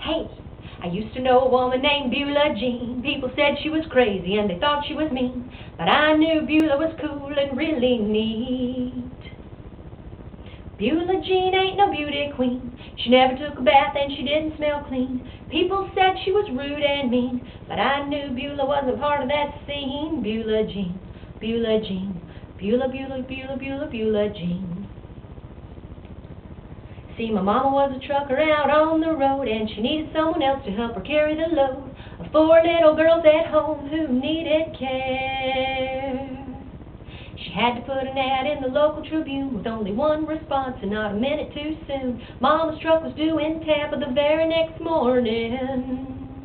Hey, I used to know a woman named Beula Jean. People said she was crazy and they thought she was mean, but I knew Beula was cool and really neat. Beula Jean ain't no beauty queen. She never took a bath and she didn't smell clean. People said she was rude and mean, but I knew Beula wasn't part of that scene. Beula Jean, Beula Jean, Beula, Beula, Beula, Beula, Beula Jean. See, my mama was a trucker out on the road, and she needed someone else to help her carry the load of 4 little girls at home who needed care. She had to put an ad in the local Tribune with only one response and not a minute too soon. Mama's truck was due in Tampa the very next morning.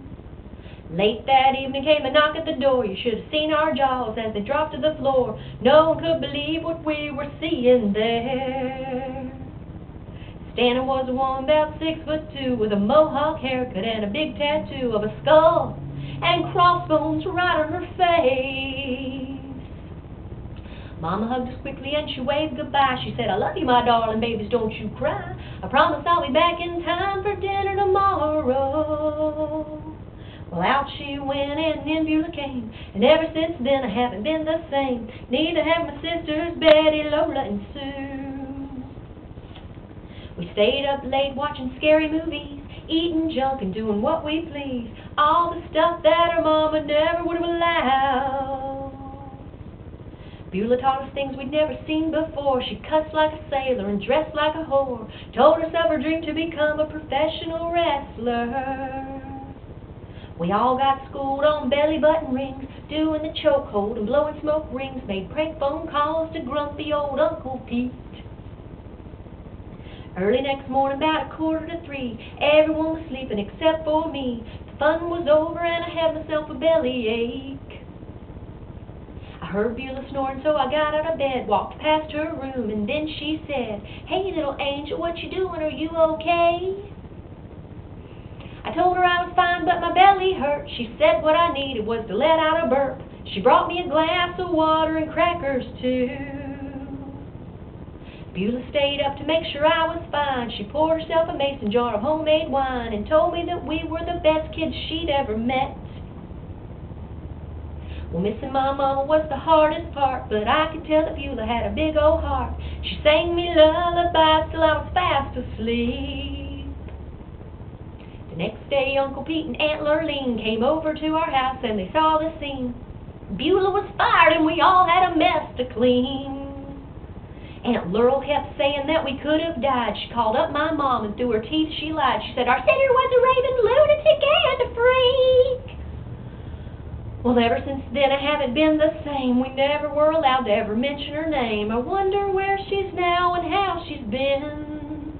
Late that evening came a knock at the door. You should have seen our jaws as they dropped to the floor. No one could believe what we were seeing there. Standing was a woman about 6'2", with a mohawk haircut and a big tattoo of a skull and crossbones right on her face. Mama hugged us quickly and she waved goodbye. She said, "I love you, my darling babies, don't you cry. I promise I'll be back in time for dinner tomorrow." Well, out she went and in Beula came, and ever since then I haven't been the same. Neither have my sisters Betty, Lola, and Sue. We stayed up late watching scary movies, eating junk and doing what we please. All the stuff that our mama never would have allowed. Beula taught us things we'd never seen before. She cussed like a sailor and dressed like a whore. Told us of her dream to become a professional wrestler. We all got schooled on belly button rings, doing the chokehold and blowing smoke rings. Made prank phone calls to grumpy old Uncle Pete. Early next morning, about 2:45, everyone was sleeping except for me. The fun was over and I had myself a bellyache. I heard Beula snoring, so I got out of bed, walked past her room, and then she said, "Hey, little angel, what you doing? Are you okay?" I told her I was fine, but my belly hurt. She said what I needed was to let out a burp. She brought me a glass of water and crackers, too. Beula stayed up to make sure I was fine. She poured herself a mason jar of homemade wine and told me that we were the best kids she'd ever met. Well, missing my mama was the hardest part, but I could tell that Beula had a big old heart. She sang me lullabies till I was fast asleep. The next day, Uncle Pete and Aunt Lurleen came over to our house and they saw the scene. Beula was fired and we all had a mess to clean. Aunt Laurel kept saying that we could have died. She called up my mom and through her teeth she lied. She said our sinner was a raving lunatic and a freak. Well, ever since then I haven't been the same. We never were allowed to ever mention her name. I wonder where she's now and how she's been.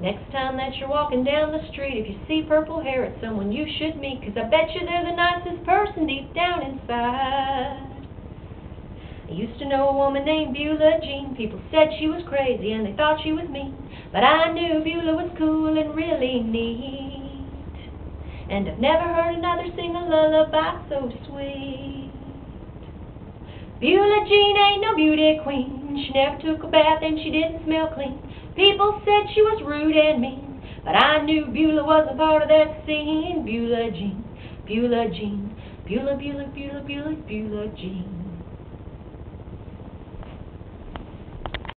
Next time that you're walking down the street, if you see purple hair, it's someone you should meet, 'cause I bet you they're the nicest person deep down inside. I used to know a woman named Beula Jean. People said she was crazy and they thought she was mean, but I knew Beula was cool and really neat. And I've never heard another sing a lullaby so sweet. Beula Jean ain't no beauty queen. She never took a bath and she didn't smell clean. People said she was rude and mean, but I knew Beula wasn't part of that scene. Beula Jean, Beula Jean, Beula, Beula, Beula, Beula, Beula Jean.